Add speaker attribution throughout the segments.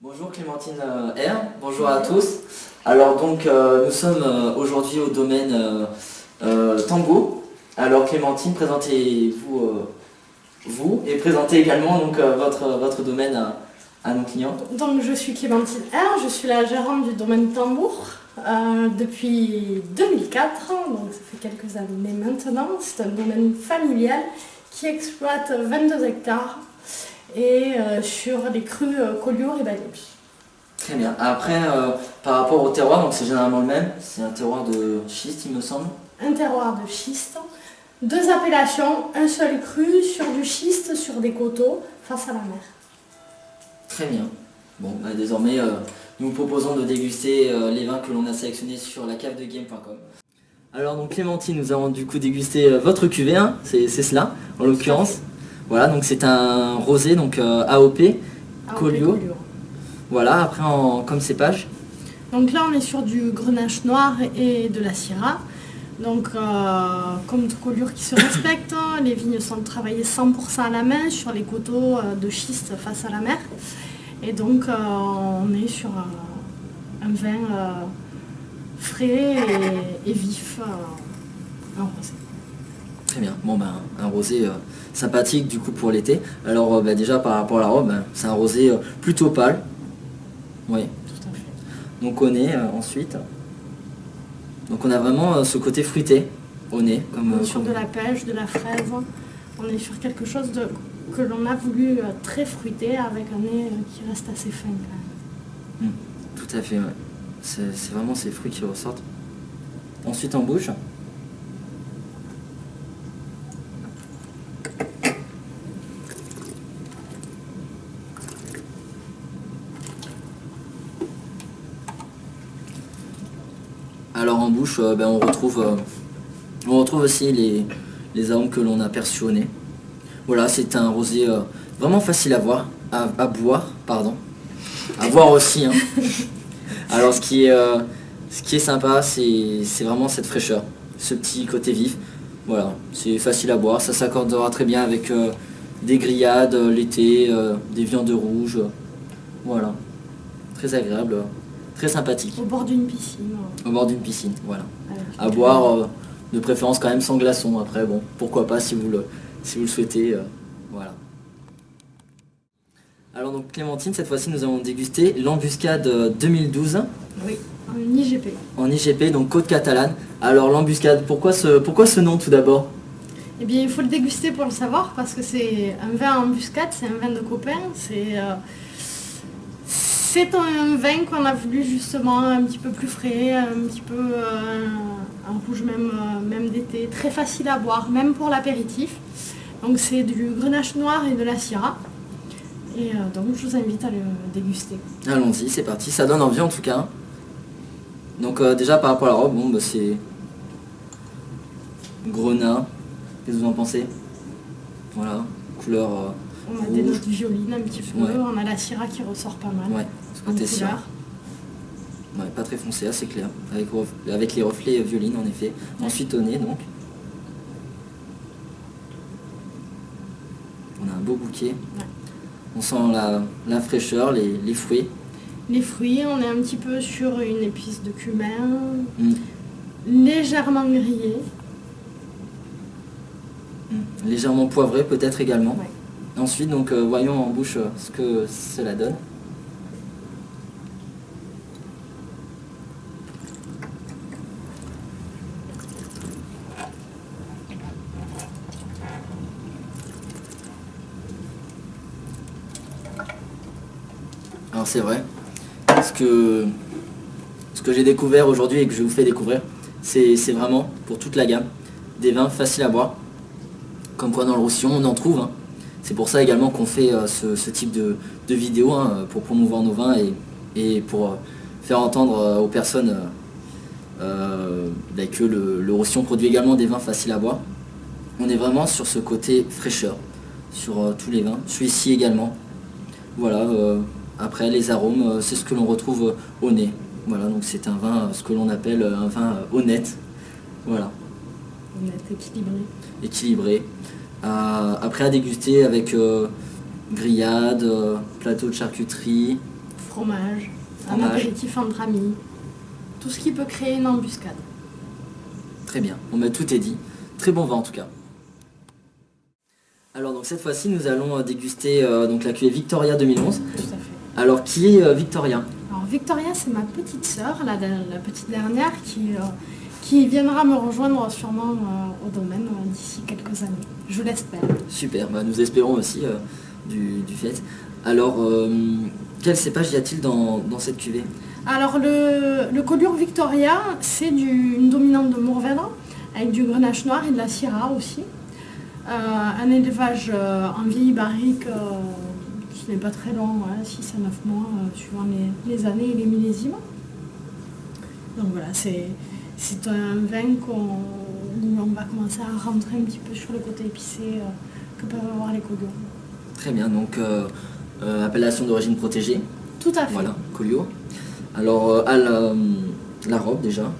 Speaker 1: Bonjour Clémentine R, bonjour à tous. Alors donc nous sommes aujourd'hui au domaine Tango. Alors Clémentine, présentez-vous vous et présentez également donc votre domaine à nos clients.
Speaker 2: Donc je suis Clémentine R, je suis la gérante du domaine Tambour depuis 2004, donc ça fait quelques années maintenant. C'est un domaine familial qui exploite 22 hectares et sur les crues Collioure et Bagneux.
Speaker 1: Très bien. Après, par rapport au terroir, donc c'est généralement le même, c'est un terroir de schiste il me semble.
Speaker 2: Un terroir de schiste, deux appellations, un seul cru sur du schiste, sur des coteaux face à la mer.
Speaker 1: Très bien. Bon, bah, désormais, nous vous proposons de déguster les vins que l'on a sélectionnés sur la cave de game.com. Alors donc Clémentine, nous avons du coup dégusté votre cuvée, hein, c'est cela en l'occurrence. Voilà, donc c'est un rosé, donc AOP, Collioure. Voilà, après comme cépage.
Speaker 2: Donc là on est sur du grenache noir et de la syrah. Donc comme tout Collioure qui se respecte, les vignes sont travaillées 100% à la main sur les coteaux de schiste face à la mer. Et donc on est sur un vin frais et vif, un rosé.
Speaker 1: Très bien, bon ben un rosé sympathique du coup pour l'été. Alors bah, déjà par rapport à la robe, c'est un rosé plutôt pâle. Oui.
Speaker 2: Tout à fait.
Speaker 1: Donc au nez ensuite. Donc on a vraiment ce côté fruité au nez.
Speaker 2: On est sur de la pêche, de la fraise. On est sur quelque chose que l'on a voulu très fruité avec un nez qui reste assez fin quand même.
Speaker 1: Tout à fait, ouais. C'est vraiment ces fruits qui ressortent. Ensuite en bouche. Alors en bouche, on retrouve aussi les arômes que l'on a perçus au nez. Voilà, c'est un rosé vraiment facile à boire, pardon. À boire aussi. Hein. Alors ce qui est sympa, c'est vraiment cette fraîcheur, ce petit côté vif. Voilà, c'est facile à boire, ça s'accordera très bien avec des grillades l'été, des viandes rouges. Voilà, très agréable, très sympathique.
Speaker 2: Au bord d'une piscine.
Speaker 1: Au bord d'une piscine, voilà. À
Speaker 2: Avec
Speaker 1: boire de préférence quand même sans glaçons. Après, bon, pourquoi pas si vous le souhaitez. Voilà. Alors donc Clémentine, cette fois-ci nous avons dégusté l'embuscade 2012.
Speaker 2: Oui, en IGP.
Speaker 1: En IGP, donc Côte Catalane. Alors l'embuscade, pourquoi ce nom tout d'abord?
Speaker 2: Eh bien, il faut le déguster pour le savoir parce que c'est un vin en embuscade, c'est un vin de copain. C'est un vin qu'on a voulu justement un petit peu plus frais, un petit peu un rouge même d'été, très facile à boire, même pour l'apéritif. Donc c'est du grenache noir et de la syrah. Et donc je vous invite à le déguster.
Speaker 1: Allons-y, c'est parti, ça donne envie en tout cas. Donc déjà par rapport à la robe, bon, c'est grenat. Qu'est-ce que vous en pensez? Voilà, couleur
Speaker 2: On a
Speaker 1: rouge.
Speaker 2: des notes violines un petit peu,
Speaker 1: Ouais.
Speaker 2: on a la syrah qui ressort pas mal.
Speaker 1: Ouais, ce
Speaker 2: En
Speaker 1: côté
Speaker 2: couleur.
Speaker 1: syrah. Ouais, pas très foncé, assez clair. Avec les reflets violines en effet.
Speaker 2: Ouais.
Speaker 1: Ensuite au nez donc. On a un beau bouquet.
Speaker 2: Ouais.
Speaker 1: On sent la fraîcheur, les fruits.
Speaker 2: Les fruits, on est un petit peu sur une épice de cumin,
Speaker 1: Mm.
Speaker 2: légèrement grillée.
Speaker 1: Légèrement poivré peut-être également.
Speaker 2: Ouais.
Speaker 1: Ensuite donc voyons en bouche ce que cela donne. Alors c'est vrai, ce que j'ai découvert aujourd'hui et que je vous fais découvrir, c'est vraiment pour toute la gamme des vins faciles à boire. Comme quoi dans le Roussillon on en trouve. Hein. C'est pour ça également qu'on fait ce type de vidéo, hein, pour promouvoir nos vins et pour faire entendre aux personnes que le Roussillon produit également des vins faciles à boire. On est vraiment sur ce côté fraîcheur, sur tous les vins, celui-ci également. Voilà, après les arômes, c'est ce que l'on retrouve au nez. Voilà, donc c'est un vin, ce que l'on appelle un vin honnête. Voilà.
Speaker 2: Honnête, équilibré.
Speaker 1: Équilibré. Après à déguster avec grillade, plateau de charcuterie,
Speaker 2: fromage, un
Speaker 1: Fromage.
Speaker 2: apéritif entre amis, tout ce qui peut créer une embuscade.
Speaker 1: Très bien, bon bah tout est dit. Très bon vin en tout cas. Alors donc cette fois-ci nous allons déguster donc la cuvée Victoria 2011.
Speaker 2: Tout à fait.
Speaker 1: Alors qui est Victoria?
Speaker 2: Alors Victoria, c'est ma petite sœur, la petite dernière, qui viendra me rejoindre sûrement au domaine d'ici quelques années. Je l'espère.
Speaker 1: Super, bah, nous espérons aussi du fait. Alors quel cépage y a-t-il dans cette cuvée?
Speaker 2: Alors le Collioure Victoria, c'est une dominante de Mourvèdre, avec du Grenache noir et de la Syrah aussi. Un élevage en vieille barrique qui n'est pas très long, 6 à 9 mois, suivant les années et les millésimes. Donc voilà, c'est un vin où on va commencer à rentrer un petit peu sur le côté épicé que peuvent avoir les Collioures.
Speaker 1: Très bien, donc appellation d'origine protégée.
Speaker 2: Tout à fait.
Speaker 1: Voilà, Collioure. Alors la robe déjà.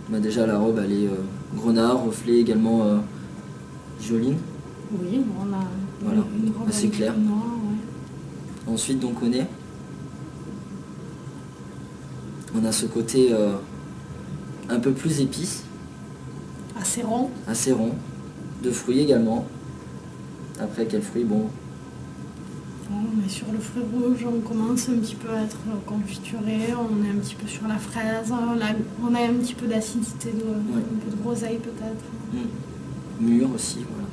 Speaker 1: Bah, déjà la robe elle est grenard, reflet également violine.
Speaker 2: Oui, on a
Speaker 1: Voilà,
Speaker 2: une robe
Speaker 1: assez
Speaker 2: un petit
Speaker 1: clair.
Speaker 2: peu noire, ouais.
Speaker 1: Ensuite donc on a ce côté un peu plus épice,
Speaker 2: Assez rond.
Speaker 1: assez rond, de fruits également. Après quel fruit, bon,
Speaker 2: On est sur le fruit rouge, on commence un petit peu à être confituré, on est un petit peu sur la fraise, on a un petit peu d'acidité, un peu de groseille peut-être.
Speaker 1: mûr aussi, voilà.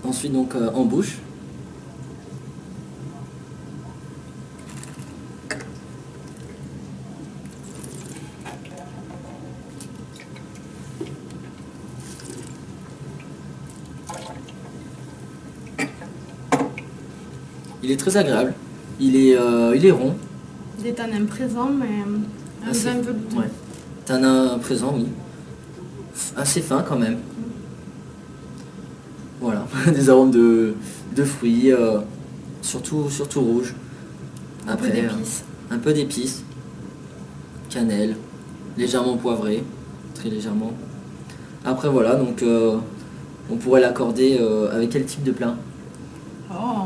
Speaker 1: Ensuite donc en bouche. Il est très agréable, il est rond.
Speaker 2: Des tanins présents, mais un
Speaker 1: Assez-
Speaker 2: vin velouté.
Speaker 1: Ouais. Tanin présent, oui. Assez fin quand même. Voilà, des arômes de fruits, surtout rouge.
Speaker 2: Un peu
Speaker 1: Après,
Speaker 2: d'épices.
Speaker 1: un peu d'épices, cannelle, légèrement poivré, très légèrement. Après voilà, donc on pourrait l'accorder avec quel type de plat?
Speaker 2: Oh,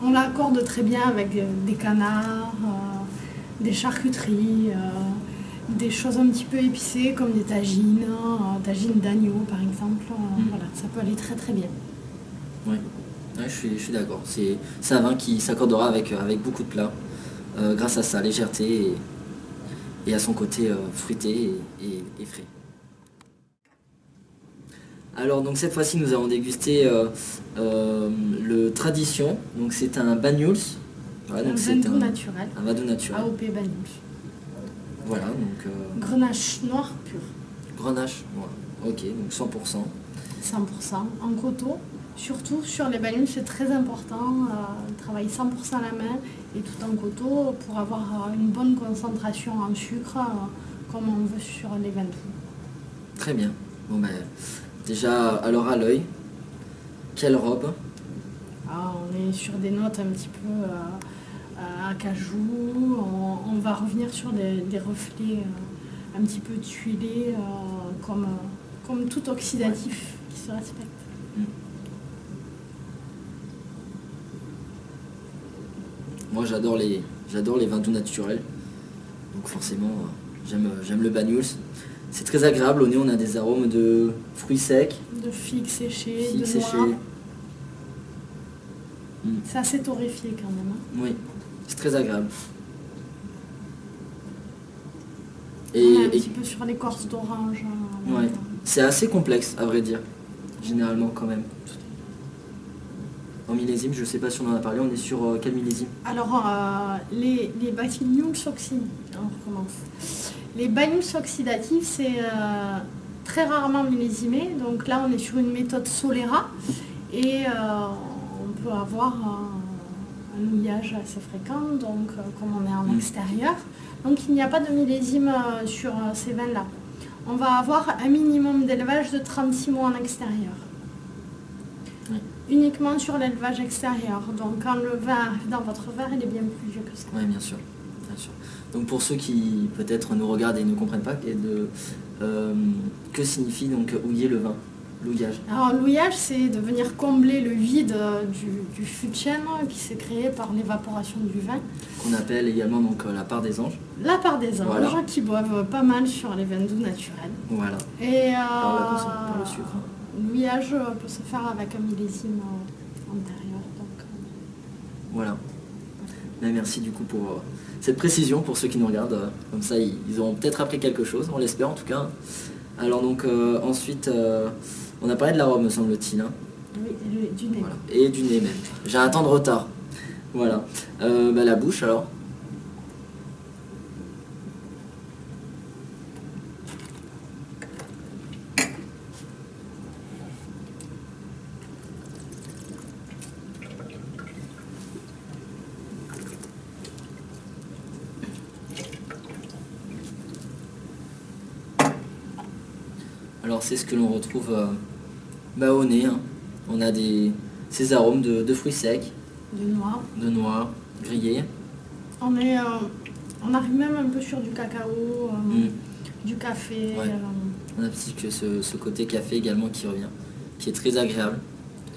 Speaker 2: on l'accorde très bien avec des canards, des charcuteries, des choses un petit peu épicées comme des tagines, tagines d'agneau par exemple. Voilà, ça peut aller très très bien.
Speaker 1: Oui, ouais, je suis d'accord. C'est un vin qui s'accordera avec beaucoup de plats, grâce à sa légèreté et à son côté fruité et frais. Alors donc cette fois-ci nous avons dégusté le Tradition, donc c'est un Banyuls. Voilà,
Speaker 2: Un
Speaker 1: donc
Speaker 2: vin doux naturel,
Speaker 1: un vin doux naturel.
Speaker 2: AOP Banyuls.
Speaker 1: Voilà, donc
Speaker 2: Grenache noir pur,
Speaker 1: Grenache, voilà. Ok, donc 100%.
Speaker 2: 100% en coteau. Surtout sur les Banyuls, c'est très important, travailler 100% à la main et tout en coteau pour avoir une bonne concentration en sucre, comme on veut sur les vins doux.
Speaker 1: Très bien. Bon ben déjà alors à l'œil, quelle robe?
Speaker 2: On est sur des notes un petit peu à cajou, on va revenir sur des reflets un petit peu tuilés, comme tout oxydatif qui se respecte.
Speaker 1: Moi j'adore les vins doux naturels, donc forcément j'aime le Banyuls. C'est très agréable, au nez on a des arômes de fruits secs,
Speaker 2: De figues séchées,
Speaker 1: figues
Speaker 2: de
Speaker 1: séchées.
Speaker 2: noix. C'est assez torréfié quand même.
Speaker 1: Oui, c'est très agréable.
Speaker 2: On est un
Speaker 1: Et
Speaker 2: petit peu sur l'écorce d'orange.
Speaker 1: ouais, c'est assez complexe à vrai dire, généralement quand même. En millésime, je sais pas si on en a parlé, on est sur quel millésime?
Speaker 2: Alors, les Banyuls oxydatifs, on recommence. Les Banyuls oxydatifs, c'est très rarement millésimé. Donc là, on est sur une méthode Solera et on peut avoir un mouillage assez fréquent, donc comme on est en extérieur. Donc il n'y a pas de millésime sur ces vins-là. On va avoir un minimum d'élevage de 36 mois en extérieur. Uniquement sur l'élevage extérieur. Donc quand le vin arrive dans votre verre, il est bien plus vieux que ça.
Speaker 1: Oui, bien sûr, bien sûr. Donc pour ceux qui peut-être nous regardent et ne comprennent pas, que signifie donc houiller le vin? Louillage.
Speaker 2: Alors l'ouillage, c'est de venir combler le vide du fût de chêne qui s'est créé par l'évaporation du vin.
Speaker 1: Qu'on appelle également donc la part des anges.
Speaker 2: La part des anges,
Speaker 1: Voilà.
Speaker 2: qui boivent pas mal sur les vins doux naturels.
Speaker 1: Voilà.
Speaker 2: Et
Speaker 1: Alors, on la consomme par le sucre.
Speaker 2: l'ouillage peut se faire avec un millésime antérieur. Donc,
Speaker 1: Voilà. Mais merci du coup pour cette précision pour ceux qui nous regardent. Comme ça, ils auront peut-être appris quelque chose, on l'espère en tout cas. Alors donc ensuite, on a parlé de l'arôme, me semble-t-il. Hein.
Speaker 2: oui, et du nez.
Speaker 1: Voilà. Et du nez même. J'ai un temps de retard. Voilà. La bouche alors. Alors c'est ce que l'on retrouve au nez. Hein. On a ces arômes de fruits secs,
Speaker 2: Du noir.
Speaker 1: de noix grillées.
Speaker 2: On arrive même un peu sur du cacao, du café.
Speaker 1: Ouais. On a aussi que ce côté café également qui revient, qui est très agréable.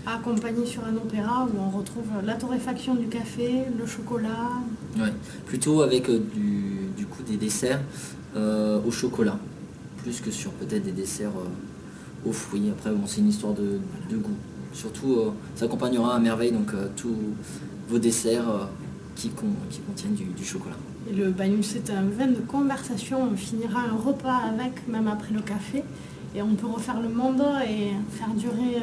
Speaker 2: Accompagné sur un opéra où on retrouve la torréfaction du café, le chocolat.
Speaker 1: Ouais. Plutôt avec du coup des desserts au chocolat, plus que sur peut-être des desserts aux fruits. Après bon, c'est une histoire de goût. Surtout ça accompagnera à merveille donc tous vos desserts qui contiennent du chocolat.
Speaker 2: Et le Banyuls, c'est un vin de conversation. On finira un repas avec, même après le café. Et on peut refaire le monde et faire durer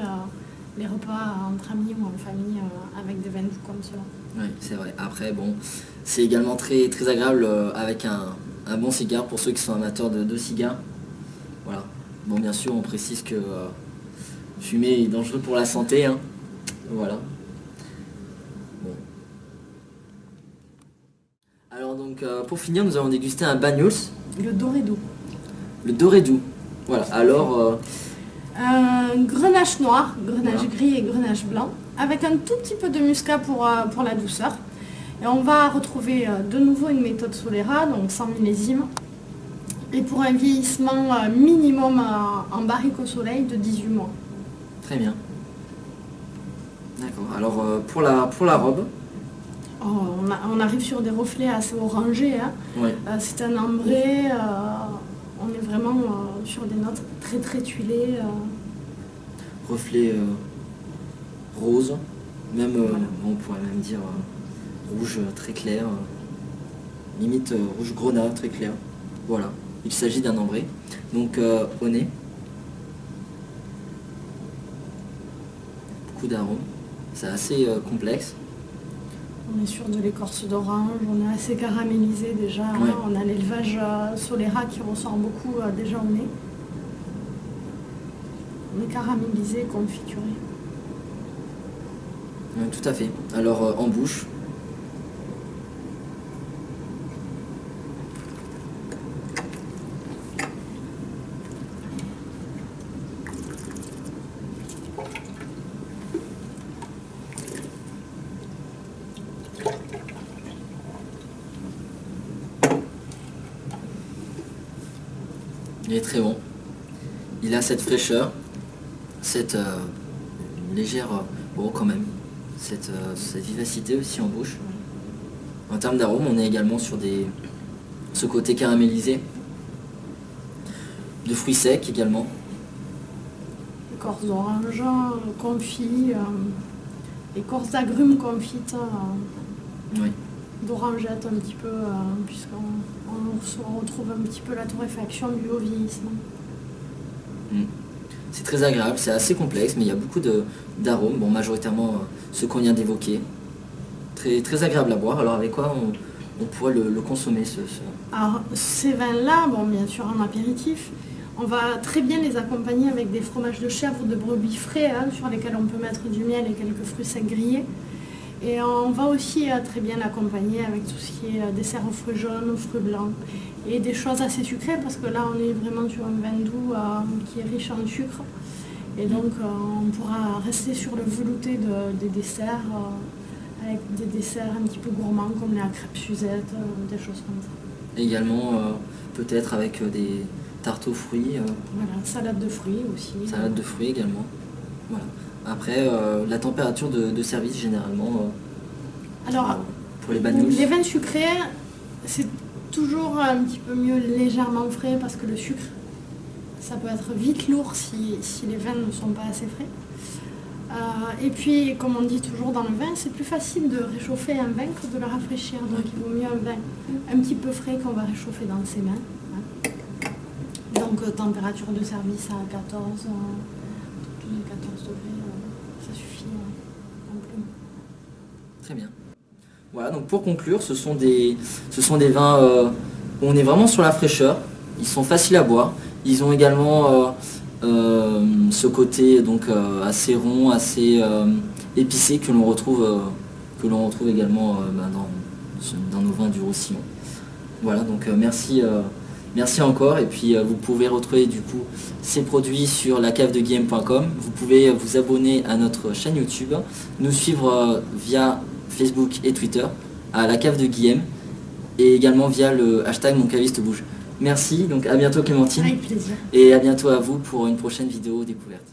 Speaker 2: les repas entre amis ou en famille avec des vins doux comme cela.
Speaker 1: Oui, c'est vrai. Après, bon, c'est également très, très agréable avec un bon cigare pour ceux qui sont amateurs de cigares. Voilà. Bon, bien sûr, on précise que fumer est dangereux pour la santé. Hein. Voilà. Bon. Alors donc, pour finir, nous allons déguster un Banyuls,
Speaker 2: Le doré doux.
Speaker 1: le doré doux. Voilà. Alors,
Speaker 2: Grenache noir, grenache
Speaker 1: Voilà.
Speaker 2: gris et grenache blanc, avec un tout petit peu de muscat pour la douceur. Et on va retrouver de nouveau une méthode Solera, donc 100 millésimes. Et pour un vieillissement minimum en barrique au soleil de 18 mois.
Speaker 1: très bien. D'accord. Alors, pour la robe,
Speaker 2: Oh, on arrive sur des reflets assez orangés. Hein.
Speaker 1: ouais.
Speaker 2: C'est un ambré. On est vraiment sur des notes très très tuilées.
Speaker 1: Reflet rose, même
Speaker 2: Voilà.
Speaker 1: on pourrait même dire rouge très clair, limite rouge grenat très clair. Voilà, il s'agit d'un ambré. Donc au nez, beaucoup d'arômes, c'est assez complexe.
Speaker 2: On est sur de l'écorce d'orange, on est assez caramélisé déjà. Hein.
Speaker 1: Ouais.
Speaker 2: On a l'élevage Solera qui ressort beaucoup déjà au nez. On est caramélisé, confituré.
Speaker 1: Tout à fait. Alors en bouche, il est très bon. Il a cette fraîcheur, cette légère, bon quand même, cette vivacité aussi en bouche. En termes d'arôme, on est également sur ce côté caramélisé, de fruits secs également.
Speaker 2: Écorce d'orange confit, écorce d'agrumes confites,
Speaker 1: Oui.
Speaker 2: d'orangette un petit peu, puisqu'on se retrouve un petit peu la torréfaction du haut vieillissement.
Speaker 1: C'est très agréable, c'est assez complexe, mais il y a beaucoup d'arômes, bon majoritairement ceux qu'on vient d'évoquer. Très, très agréable à boire. Alors avec quoi on pourrait le consommer
Speaker 2: Alors ces vins-là, bon bien sûr en apéritif, on va très bien les accompagner avec des fromages de chèvre ou de brebis frais, hein, sur lesquels on peut mettre du miel et quelques fruits secs grillés. Et on va aussi très bien l'accompagner avec tout ce qui est dessert aux fruits jaunes, aux fruits blancs et des choses assez sucrées parce que là on est vraiment sur un vin doux qui est riche en sucre. Et donc on pourra rester sur le velouté des desserts avec des desserts un petit peu gourmands comme la crêpe Suzette, des choses comme ça.
Speaker 1: également peut-être avec tarte aux fruits,
Speaker 2: Voilà, salade de fruits aussi.
Speaker 1: salade de fruits également. Voilà. Après, la température de service généralement
Speaker 2: Alors,
Speaker 1: pour les bagnoles.
Speaker 2: les vins sucrés, c'est toujours un petit peu mieux légèrement frais parce que le sucre, ça peut être vite lourd si les vins ne sont pas assez frais. Et puis, comme on dit toujours dans le vin, c'est plus facile de réchauffer un vin que de le rafraîchir. Donc il vaut mieux un vin un petit peu frais qu'on va réchauffer dans ses mains. Hein. Donc température de service à 14, 12 et 14 degrés, ça suffit amplement.
Speaker 1: Très bien. Voilà, donc pour conclure, ce sont des vins où on est vraiment sur la fraîcheur. Ils sont faciles à boire. Ils ont également ce côté donc assez rond, assez épicé que l'on retrouve également dans nos vins du Roussillon. Voilà, donc merci encore. Et puis vous pouvez retrouver du coup ces produits sur lacavedeguillaume.com. Vous pouvez vous abonner à notre chaîne YouTube, nous suivre via Facebook et Twitter à la cave de Guillaume et également via le hashtag Mon Caviste Bouge. Merci, donc à bientôt Clémentine.
Speaker 2: Avec plaisir.
Speaker 1: Et à bientôt à vous pour une prochaine vidéo découverte.